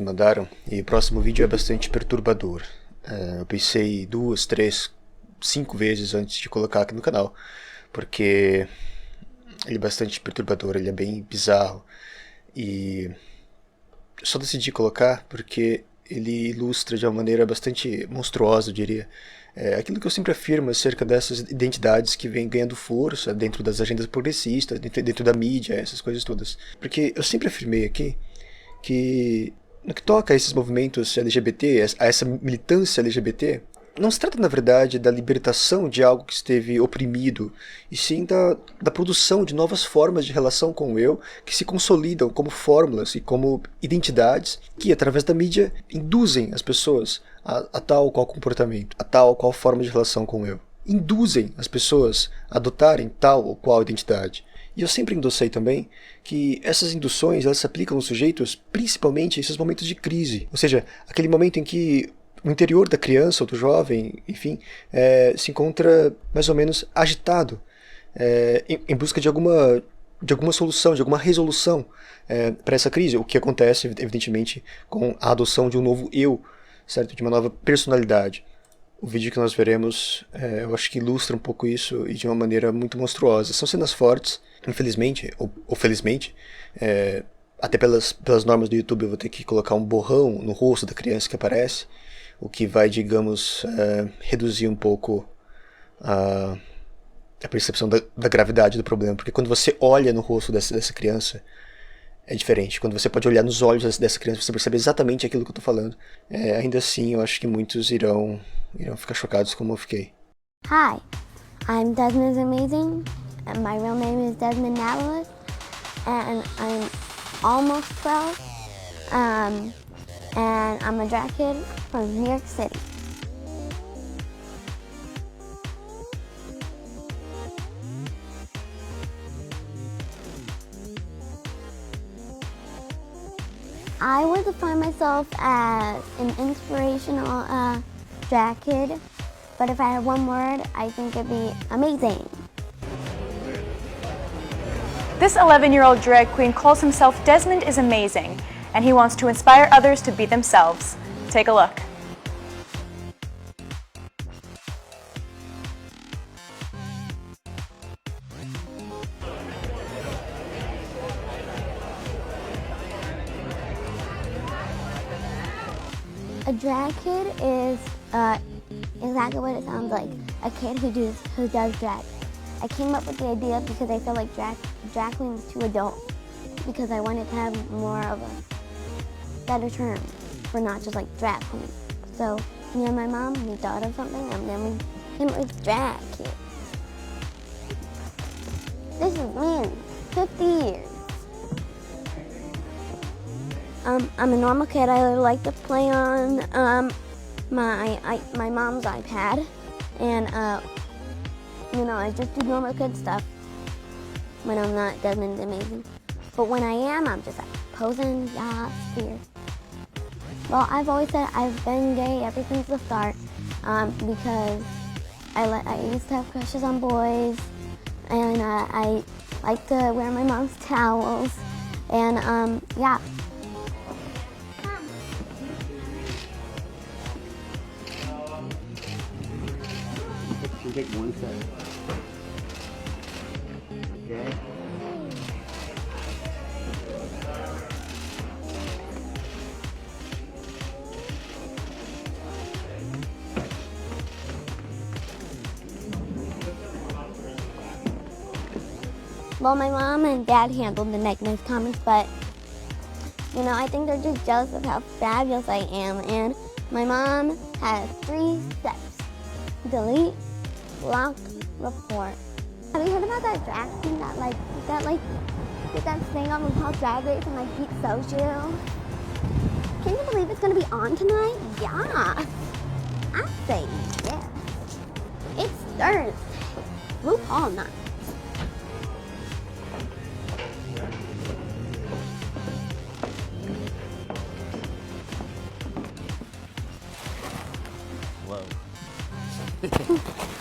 Mandaram, e o próximo vídeo é bastante perturbador. Eu pensei 2, 3, 5 vezes antes de colocar aqui no canal, porque ele é bastante perturbador, ele é bem bizarro, e só decidi colocar porque ele ilustra de uma maneira bastante monstruosa, eu diria, aquilo que eu sempre afirmo acerca dessas identidades que vêm ganhando força dentro das agendas progressistas, dentro da mídia, essas coisas todas. Porque eu sempre afirmei aqui que no que toca a esses movimentos LGBT, a essa militância LGBT, não se trata, na verdade, da libertação de algo que esteve oprimido, e sim da produção de novas formas de relação com o eu, que se consolidam como fórmulas e como identidades que, através da mídia, induzem as pessoas a tal ou qual comportamento, a tal ou qual forma de relação com o eu. Induzem as pessoas a adotarem tal ou qual identidade. E eu sempre endossei também que essas induções elas se aplicam aos sujeitos principalmente em esses momentos de crise. Ou seja, aquele momento em que o interior da criança ou do jovem, enfim, se encontra mais ou menos agitado, em busca de alguma solução, de alguma resolução para essa crise. O que acontece, evidentemente, com a adoção de um novo eu, certo? De uma nova personalidade. O vídeo que nós veremos, eu acho que ilustra um pouco isso e de uma maneira muito monstruosa. São cenas fortes, infelizmente, ou felizmente, até pelas normas do YouTube eu vou ter que colocar um borrão no rosto da criança que aparece, o que vai, digamos, reduzir um pouco a percepção da gravidade do problema, porque quando você olha no rosto dessa criança, é diferente. Quando você pode olhar nos olhos dessa criança, você percebe exatamente aquilo que eu estou falando. Ainda assim, eu acho que muitos irão ficar chocados como eu fiquei. Hi, I'm Desmond is Amazing, and my real name is Desmond Navalis, and I'm almost 12, and I'm a drag kid from New York City. I would define myself as an inspirational drag kid, but if I had one word, I think it'd be amazing. This 11-year-old drag queen calls himself Desmond is Amazing, and he wants to inspire others to be themselves. Take a look. A drag kid is exactly what it sounds like, a kid who does drag. I came up with the idea because I feel like drag queen is too adult, because I wanted to have more of a better term for not just like drag queen. So me and my mom, we thought of something and then we came up with drag kid. This is me, 50 years. I'm a normal kid. I like to play on my mom's iPad, and I just do normal kid stuff when I'm not Desmond Amazing. But when I am, I'm just like posing, yeah, weird. Well, I've always said I've been gay ever since the start, because I used to have crushes on boys, and I like to wear my mom's towels, and yeah. You take one set. Okay. Well, my mom and dad handled the negative comments, but I think they're just jealous of how fabulous I am. And my mom has 3 steps: delete, block, report. Have you heard about that drag queen that did that thing on RuPaul's Drag Race and Pete Social? Can you believe it's gonna be on tonight? Yeah, I say yes. It's Thursday. RuPaul night.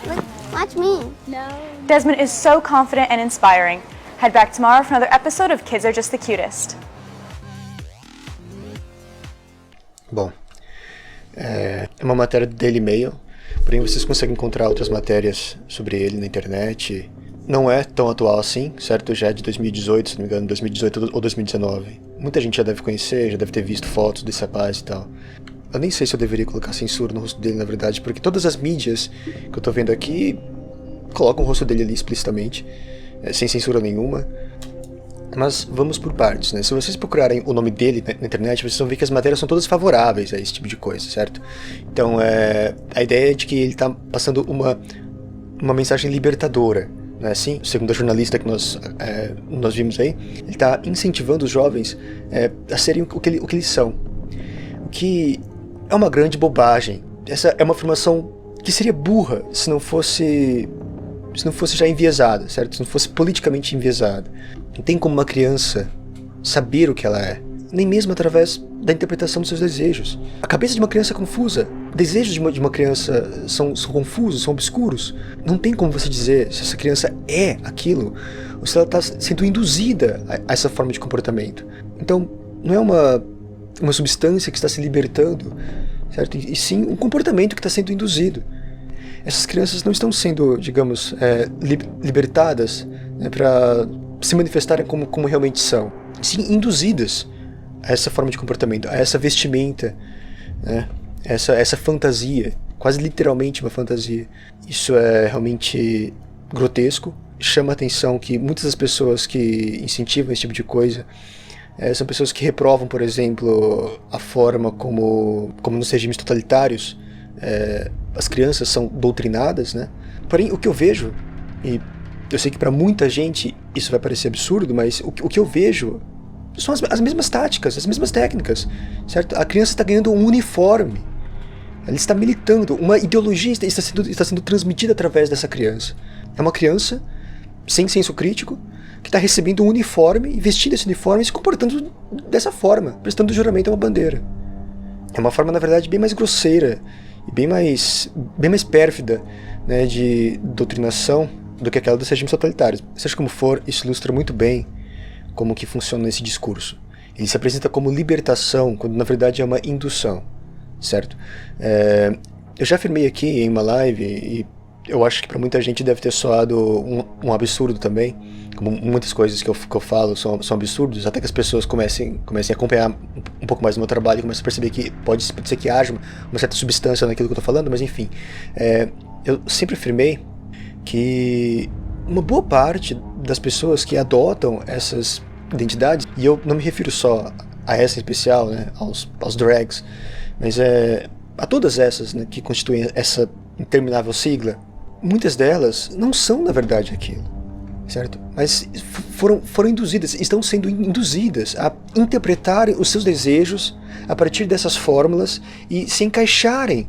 Look, watch me. No. Desmond is so confident and inspiring. Head back tomorrow for another episode of Kids Are Just the Cutest. É uma matéria do Daily Mail, porém vocês conseguem encontrar outras matérias sobre ele na internet. Não é tão atual assim, certo? Já é de 2018, se não me engano, 2018 ou 2019. Muita gente já deve conhecer, já deve ter visto fotos desse rapaz e tal. Eu nem sei se eu deveria colocar censura no rosto dele, na verdade, porque todas as mídias que eu tô vendo aqui colocam o rosto dele ali explicitamente, sem censura nenhuma. Mas vamos por partes, né? Se vocês procurarem o nome dele na internet, vocês vão ver que as matérias são todas favoráveis a esse tipo de coisa, certo? Então, a ideia é de que ele está passando uma mensagem libertadora, não é assim? Segundo a jornalista que nós vimos aí, ele está incentivando os jovens a serem o que eles são. O que é uma grande bobagem. Essa é uma afirmação que seria burra se não fosse já enviesada, certo? Se não fosse politicamente enviesada. Não tem como uma criança saber o que ela é, nem mesmo através da interpretação dos seus desejos. A cabeça de uma criança é confusa. Desejos de uma criança são confusos, são obscuros. Não tem como você dizer se essa criança é aquilo ou se ela está sendo induzida a essa forma de comportamento. Então, não é uma substância que está se libertando, certo? E sim um comportamento que está sendo induzido. Essas crianças não estão sendo, digamos, libertadas, né, para se manifestarem como realmente são. Sim, induzidas a essa forma de comportamento, a essa vestimenta, né, essa fantasia, quase literalmente uma fantasia. Isso é realmente grotesco. Chama a atenção que muitas das pessoas que incentivam esse tipo de coisa são pessoas que reprovam, por exemplo, a forma como nos regimes totalitários as crianças são doutrinadas, né? Porém, o que eu vejo, e eu sei que para muita gente isso vai parecer absurdo, mas o que eu vejo são as mesmas táticas, as mesmas técnicas, certo? A criança está ganhando um uniforme, ela está militando, uma ideologia está sendo transmitida através dessa criança. É uma criança sem senso crítico que está recebendo um uniforme, e vestindo esse uniforme e se comportando dessa forma, prestando juramento a uma bandeira. É uma forma, na verdade, bem mais grosseira e bem mais pérfida, né, de doutrinação do que aquela dos regimes totalitários. Seja como for, isso ilustra muito bem como que funciona esse discurso. Ele se apresenta como libertação, quando na verdade é uma indução, certo? Eu já afirmei aqui em uma live, e eu acho que para muita gente deve ter soado um absurdo também, como muitas coisas que eu falo são absurdos, até que as pessoas comecem a acompanhar um pouco mais do meu trabalho e comecem a perceber que pode ser que haja uma certa substância naquilo que eu estou falando, mas enfim. Eu sempre afirmei que uma boa parte das pessoas que adotam essas identidades, e eu não me refiro só a essa em especial, né, aos drags, mas a todas essas, né, que constituem essa interminável sigla, muitas delas não são na verdade aquilo, certo? Mas foram induzidas, estão sendo induzidas a interpretarem os seus desejos a partir dessas fórmulas e se encaixarem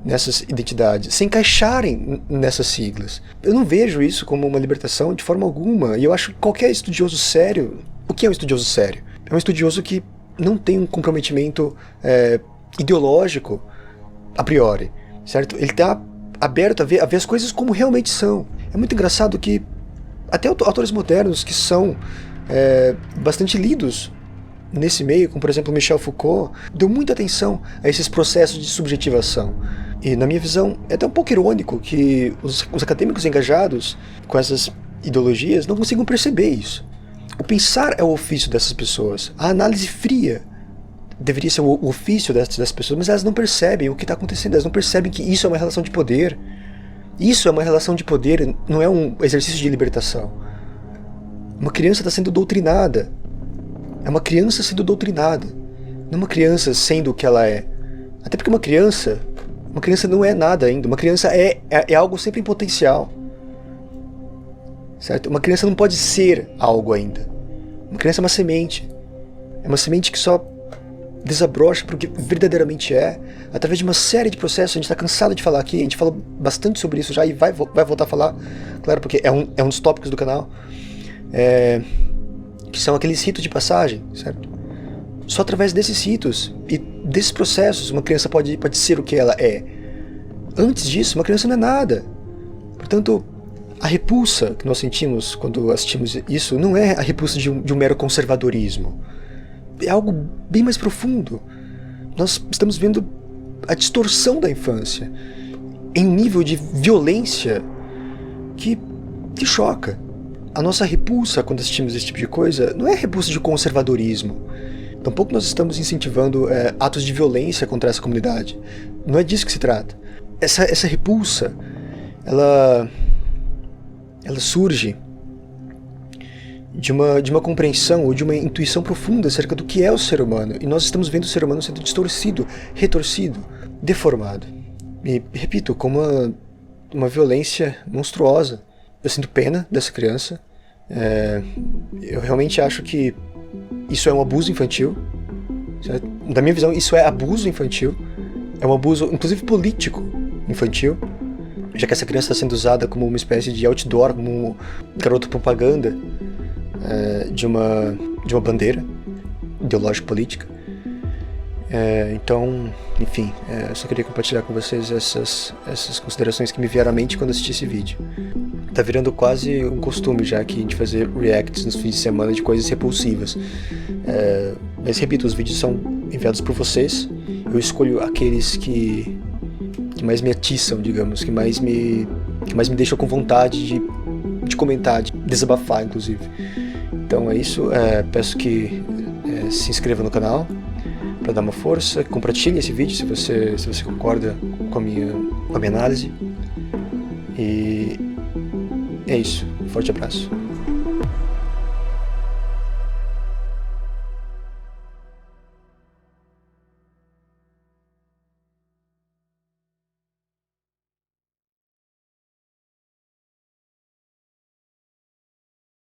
nessas identidades, se encaixarem nessas siglas. Eu não vejo isso como uma libertação de forma alguma, e eu acho que qualquer estudioso sério... O que é um estudioso sério? É um estudioso que não tem um comprometimento ideológico a priori, certo? Ele está aberto a ver as coisas como realmente são. É muito engraçado que até autores modernos que são bastante lidos nesse meio, como por exemplo Michel Foucault, deu muita atenção a esses processos de subjetivação. E na minha visão é até um pouco irônico que os acadêmicos engajados com essas ideologias não consigam perceber isso. O pensar é o ofício dessas pessoas. A análise fria deveria ser o ofício dessas pessoas, mas elas não percebem o que está acontecendo, elas não percebem que isso é uma relação de poder. Isso é uma relação de poder, não é um exercício de libertação. Uma criança está sendo doutrinada. É uma criança sendo doutrinada. Não uma criança sendo o que ela é. Até porque uma criança não é nada ainda. Uma criança é algo sempre em potencial. Certo? Uma criança não pode ser algo ainda. Uma criança é uma semente. É uma semente que só desabrocha para o que verdadeiramente é, através de uma série de processos. A gente está cansado de falar aqui, a gente falou bastante sobre isso já e vai voltar a falar, claro, porque é um dos tópicos do canal, que são aqueles ritos de passagem, certo? Só através desses ritos e desses processos uma criança pode ser o que ela é. Antes disso, uma criança não é nada. Portanto, a repulsa que nós sentimos quando assistimos isso não é a repulsa de um mero conservadorismo. É algo bem mais profundo. Nós estamos vendo a distorção da infância em um nível de violência que choca. A nossa repulsa quando assistimos esse tipo de coisa não é repulsa de conservadorismo. Tampouco nós estamos incentivando atos de violência contra essa comunidade. Não é disso que se trata. Essa repulsa, ela surge de uma compreensão ou de uma intuição profunda acerca do que é o ser humano. E nós estamos vendo o ser humano sendo distorcido, retorcido, deformado. E, repito, com uma violência monstruosa. Eu sinto pena dessa criança. Eu realmente acho que isso é um abuso infantil. Certo? Da minha visão, isso é abuso infantil. É um abuso, inclusive, político infantil. Já que essa criança está sendo usada como uma espécie de outdoor, como um garoto propaganda de uma bandeira ideológico-política. Então, enfim, eu só queria compartilhar com vocês essas considerações que me vieram à mente quando assisti esse vídeo. Tá virando quase um costume já aqui de fazer reacts nos fins de semana de coisas repulsivas. Mas repito, os vídeos são enviados por vocês. Eu escolho aqueles que mais me atiçam, digamos, que mais me deixam com vontade de comentar, de desabafar, inclusive. Então é isso. Peço que se inscreva no canal para dar uma força, compartilhe esse vídeo se você concorda com a minha análise. E é isso. Um forte abraço.